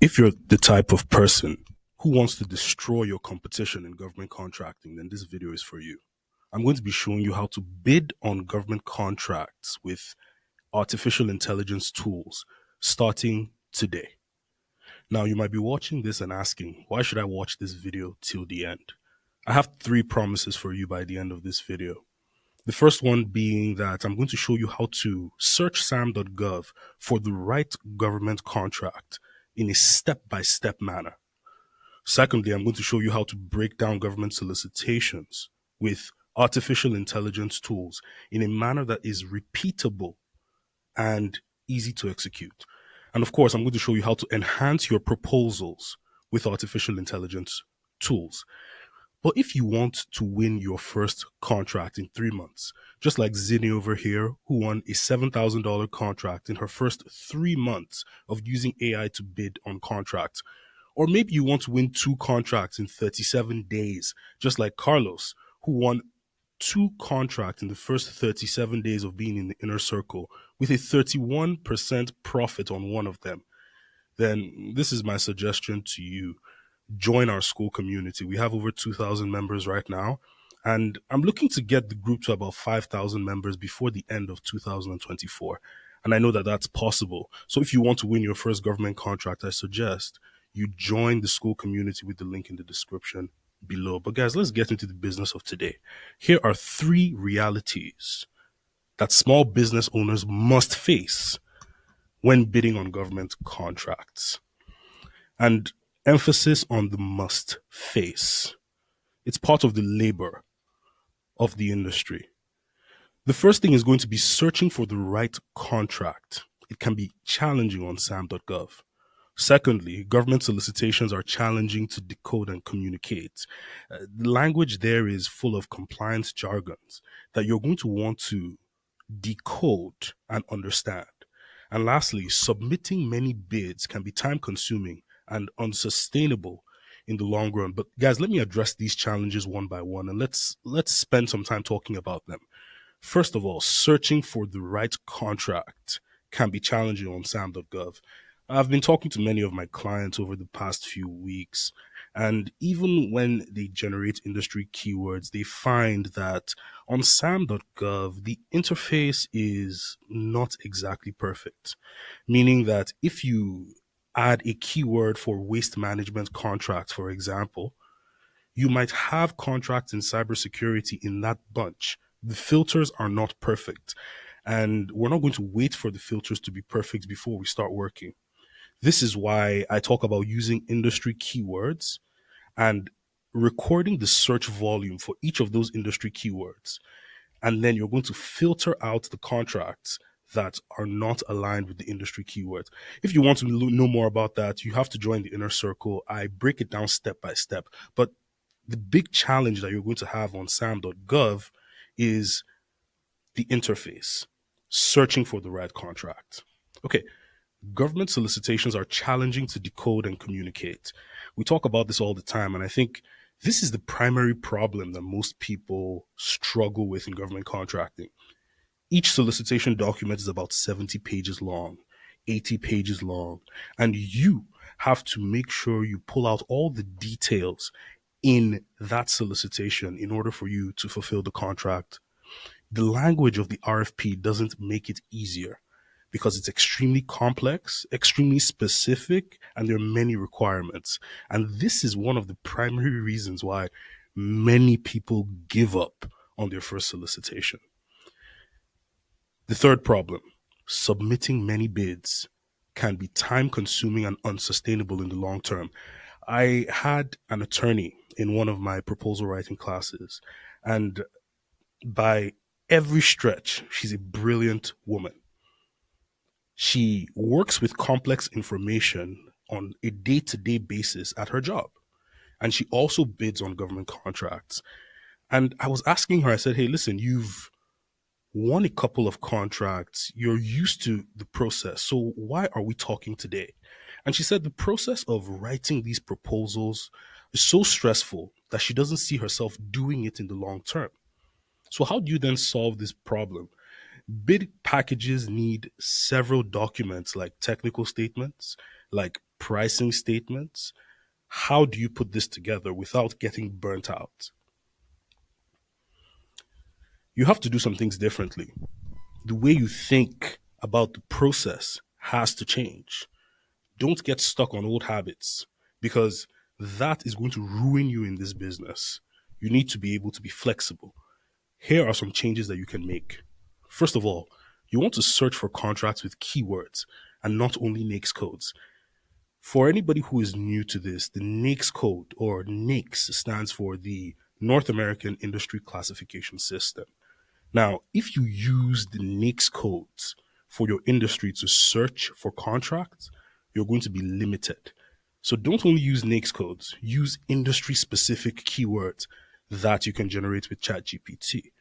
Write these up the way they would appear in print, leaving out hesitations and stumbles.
If you're the type of person who wants to destroy your competition in government contracting, then this video is for you. I'm going to be showing you how to bid on government contracts with artificial intelligence tools starting today. Now, you might be watching this and asking, why should I watch this video till the end? I have three promises for you by the end of this video. The first one being that I'm going to show you how to search sam.gov for the right government contract in a step by step manner. Secondly, I'm going to show you how to break down government solicitations with artificial intelligence tools in a manner that is repeatable and easy to execute. And of course, I'm going to show you how to enhance your proposals with artificial intelligence tools. But if you want to win your first contract in 3 months, just like Zinni over here, who won a $7,000 contract in her first 3 months of using AI to bid on contracts, or maybe you want to win two contracts in 37 days, just like Carlos, who won two contracts in the first 37 days of being in the inner circle with a 31% profit on one of them, then this is my suggestion to you. Join our school community. We have over 2,000 members right now, and I'm looking to get the group to about 5,000 members before the end of 2024. And I know that that's possible. So if you want to win your first government contract, I suggest you join the school community with the link in the description below. But guys, let's get into the business of today. Here are three realities that small business owners must face when bidding on government contracts. And emphasis on the must face. It's part of the labor of the industry. The first thing is going to be searching for the right contract. It can be challenging on sam.gov. Secondly, government solicitations are challenging to decode and communicate. The language there is full of compliance jargons that you're going to want to decode and understand. And lastly, submitting many bids can be time consuming and unsustainable in the long run. But guys, let me address these challenges one by one, and let's spend some time talking about them. First of all, searching for the right contract can be challenging on sam.gov. I've been talking to many of my clients over the past few weeks, and even when they generate industry keywords, they find that on sam.gov, the interface is not exactly perfect, meaning that if you add a keyword for waste management contracts, for example, you might have contracts in cybersecurity in that bunch. The filters are not perfect. And we're not going to wait for the filters to be perfect before we start working. This is why I talk about using industry keywords and recording the search volume for each of those industry keywords. And then you're going to filter out the contracts that are not aligned with the industry keywords. If you want to know more about that, you have to join the inner circle. I break it down step by step. But the big challenge that you're going to have on sam.gov is the interface, searching for the right contract. Okay, government solicitations are challenging to decode and communicate. We talk about this all the time, and I think this is the primary problem that most people struggle with in government contracting. Each solicitation document is about 70 pages long, 80 pages long, and you have to make sure you pull out all the details in that solicitation in order for you to fulfill the contract. The language of the RFP doesn't make it easier because it's extremely complex, extremely specific, and there are many requirements. And this is one of the primary reasons why many people give up on their first solicitation. The third problem, submitting many bids can be time consuming and unsustainable in the long term. I had an attorney in one of my proposal writing classes, and by every stretch, she's a brilliant woman. She works with complex information on a day to day basis at her job. And she also bids on government contracts. And I was asking her, I said, hey, listen, you've won a couple of contracts. You're used to the process. So why are we talking today? And she said the process of writing these proposals is so stressful that she doesn't see herself doing it in the long term. So how do you then solve this problem? Bid packages need several documents like technical statements, like pricing statements. How do you put this together without getting burnt out? You have to do some things differently. The way you think about the process has to change. Don't get stuck on old habits because that is going to ruin you in this business. You need to be able to be flexible. Here are some changes that you can make. First of all, you want to search for contracts with keywords and not only NAICS codes. For anybody who is new to this, the NAICS code or NAICS stands for the North American Industry Classification System. Now, if you use the NAICS codes for your industry to search for contracts, you're going to be limited. So don't only use NAICS codes, use industry specific keywords that you can generate with ChatGPT.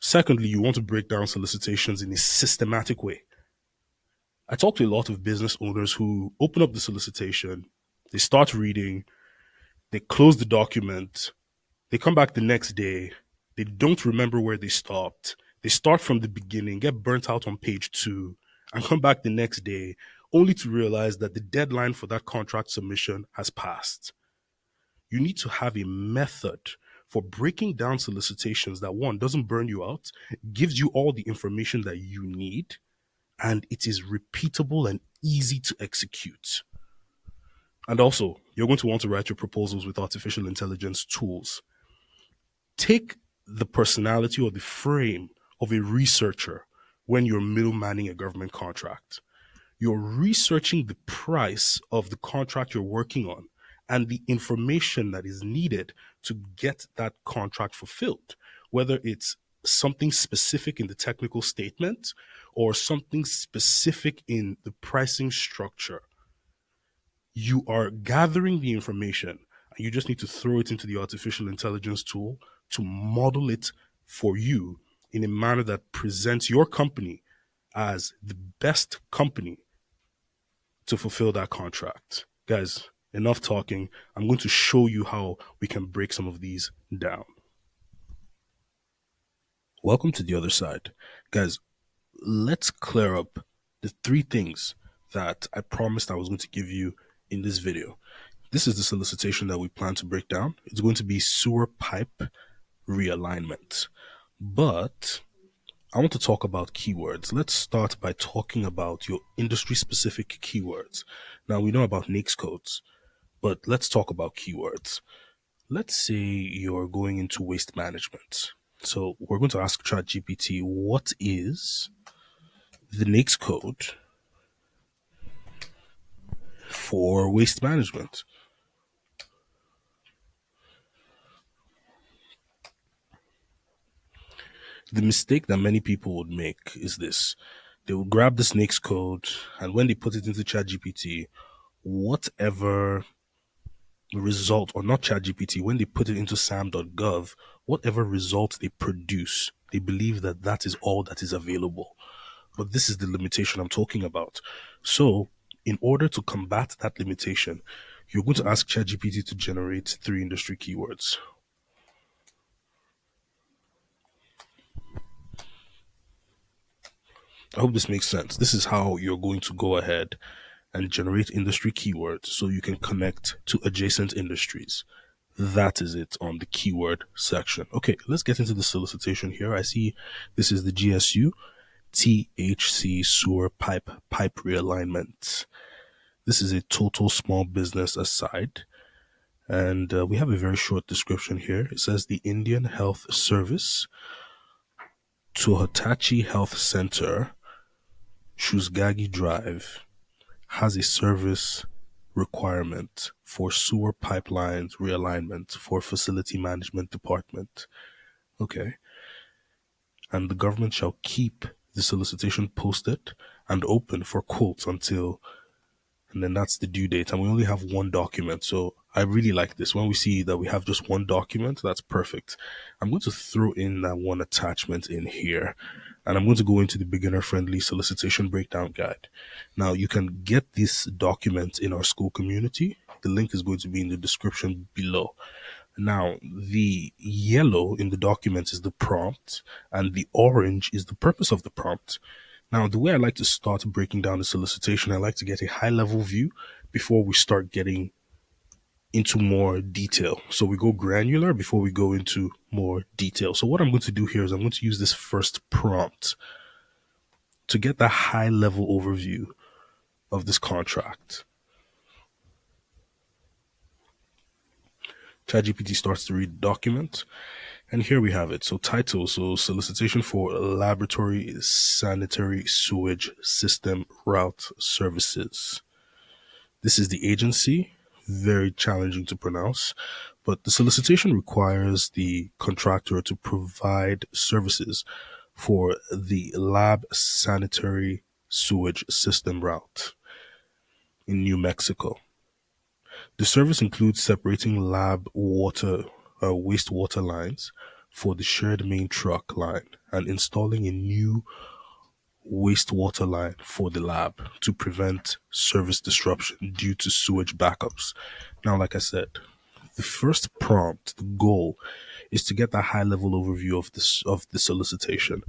Secondly, you want to break down solicitations in a systematic way. I talk to a lot of business owners who open up the solicitation, they start reading, they close the document, they come back the next day, they don't remember where they stopped. They start from the beginning, get burnt out on page 2, and come back the next day only to realize that the deadline for that contract submission has passed. You need to have a method for breaking down solicitations that one doesn't burn you out, gives you all the information that you need, and it is repeatable and easy to execute. And also, you're going to want to write your proposals with artificial intelligence tools. Take the personality or the frame of a researcher when you're middlemaning a government contract. You're researching the price of the contract you're working on and the information that is needed to get that contract fulfilled, whether it's something specific in the technical statement or something specific in the pricing structure. You are gathering the information and you just need to throw it into the artificial intelligence tool to model it for you in a manner that presents your company as the best company to fulfill that contract. Guys, enough talking. I'm going to show you how we can break some of these down. Welcome to the other side. Guys, let's clear up the 3 things that I promised I was going to give you in this video. This is the solicitation that we plan to break down. It's going to be sewer pipe realignment. But I want to talk about keywords. Let's start by talking about your industry specific keywords. Now, we know about NAICS codes, but let's talk about keywords. Let's say you're going into waste management. So we're going to ask ChatGPT, what is the NAICS code for waste management? The mistake that many people would make is this. They will grab the NAICS code, and when they put it into ChatGPT, whatever result, or not ChatGPT, when they put it into sam.gov, whatever result they produce, they believe that that is all that is available. But this is the limitation I'm talking about. So, in order to combat that limitation, you're going to ask ChatGPT to generate 3 industry keywords. I hope this makes sense. This is how you're going to go ahead and generate industry keywords so you can connect to adjacent industries. That is it on the keyword section. Okay, let's get into the solicitation here. I see this is the GSU THC sewer pipe realignment. This is a total small business aside. And we have a very short description here. It says the Indian Health Service to Hitachi Health Center, Shusgagi Drive, has a service requirement for sewer pipelines realignment for facility management department. Okay. And the government shall keep the solicitation posted and open for quotes until, and then that's the due date. And we only have 1 document. So I really like this. When we see that we have just 1 document, that's perfect. I'm going to throw in that 1 attachment in here. And I'm going to go into the beginner friendly solicitation breakdown guide. Now you can get this document in our school community. The link is going to be in the description below. Now, the yellow in the document is the prompt, and the orange is the purpose of the prompt. Now, the way I like to start breaking down the solicitation, I like to get a high level view before we start getting into more detail. So we go granular before we go into more detail. So what I'm going to do here is I'm going to use this first prompt to get the high level overview of this contract. ChatGPT starts to read the document, and here we have it. So title, so solicitation for laboratory sanitary sewage system route services. This is the agency, very challenging to pronounce, but the solicitation requires the contractor to provide services for the lab sanitary sewage system route in New Mexico. The service includes separating lab water, wastewater lines for the shared main truck line and installing a new wastewater line for the lab to prevent service disruption due to sewage backups. Now, like I said, the first prompt, the goal, is to get that high level overview of the solicitation.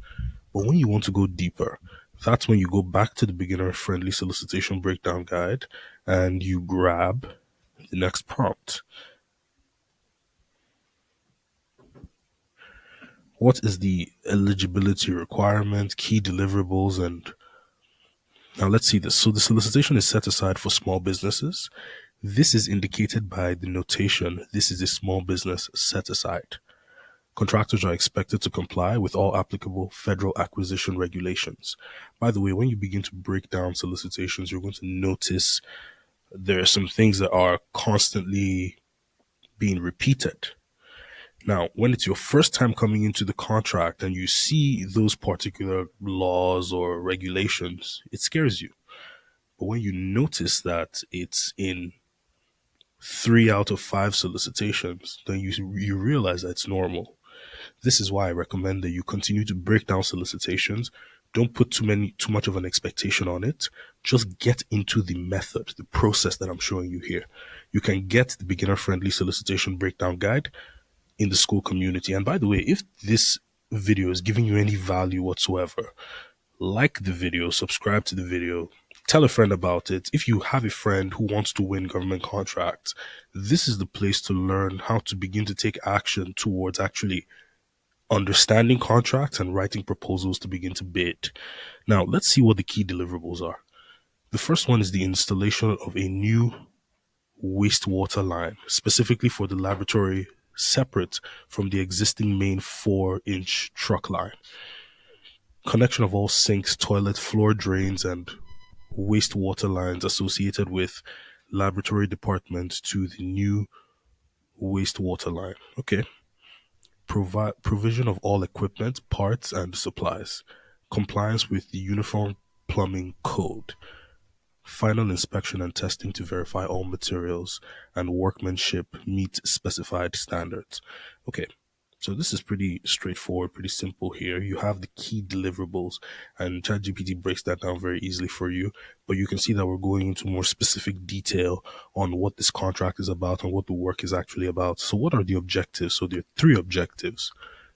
But when you want to go deeper, that's when you go back to the beginner friendly solicitation breakdown guide and you grab the next prompt. What is the eligibility requirement, key deliverables, and now let's see this. So the solicitation is set aside for small businesses. This is indicated by the notation. This is a small business set aside. Contractors are expected to comply with all applicable federal acquisition regulations. By the way, when you begin to break down solicitations, you're going to notice there are some things that are constantly being repeated. Now, when it's your first time coming into the contract and you see those particular laws or regulations, it scares you. But when you notice that it's in 3 out of 5 solicitations, then you realize that it's normal. This is why I recommend that you continue to break down solicitations. Don't put too much of an expectation on it. Just get into the method, the process that I'm showing you here. You can get the beginner friendly solicitation breakdown guide in the school community. And by the way, if this video is giving you any value whatsoever, like the video, subscribe to the video, tell a friend about it. If you have a friend who wants to win government contracts, this is the place to learn how to begin to take action towards actually understanding contracts and writing proposals to begin to bid. Now, let's see what the key deliverables are. The first one is the installation of a new wastewater line, specifically for the laboratory, separate from the existing main 4-inch truck line. Connection of all sinks, toilet, floor drains, and wastewater lines associated with laboratory department to the new wastewater line. Okay. Provision of all equipment, parts, and supplies. Compliance with the Uniform Plumbing Code. Final inspection and testing to verify all materials and workmanship meet specified standards. Okay, so this is pretty straightforward, pretty simple here. You have the key deliverables, and ChatGPT breaks that down very easily for you. But you can see that we're going into more specific detail on what this contract is about and what the work is actually about. So what are the objectives? So there are 3 objectives.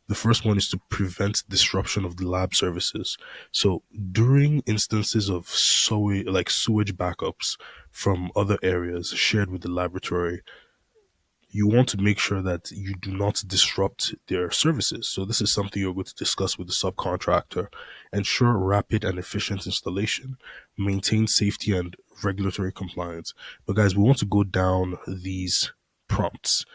The first one is to prevent disruption of the lab services. So during instances of sewage backups from other areas shared with the laboratory, you want to make sure that you do not disrupt their services. So this is something you're going to discuss with the subcontractor. Ensure rapid and efficient installation, maintain safety and regulatory compliance. But guys, we want to go down these prompts.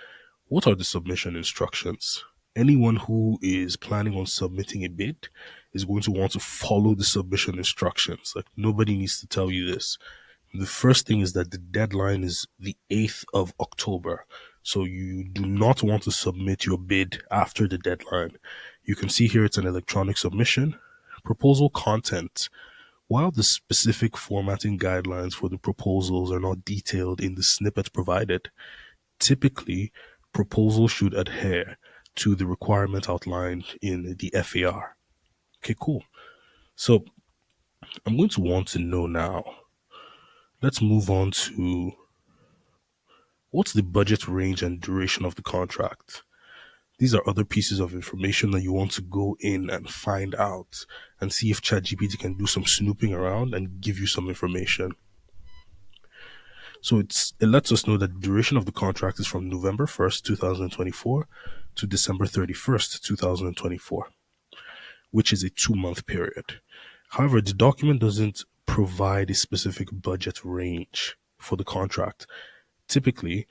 What are the submission instructions? Anyone who is planning on submitting a bid is going to want to follow the submission instructions. Like, nobody needs to tell you this. The first thing is that the deadline is the 8th of October. So you do not want to submit your bid after the deadline. You can see here it's an electronic submission. Proposal content. While the specific formatting guidelines for the proposals are not detailed in the snippet provided, typically proposals should adhere to the requirement outlined in the FAR. Okay, cool. So I'm going to want to know now. Let's move on to what's the budget range and duration of the contract. These are other pieces of information that you want to go in and find out and see if ChatGPT can do some snooping around and give you some information. So it lets us know that the duration of the contract is from November 1st, 2024 to December 31st, 2024, which is a 2 month period. However, the document doesn't provide a specific budget range for the contract. Typically,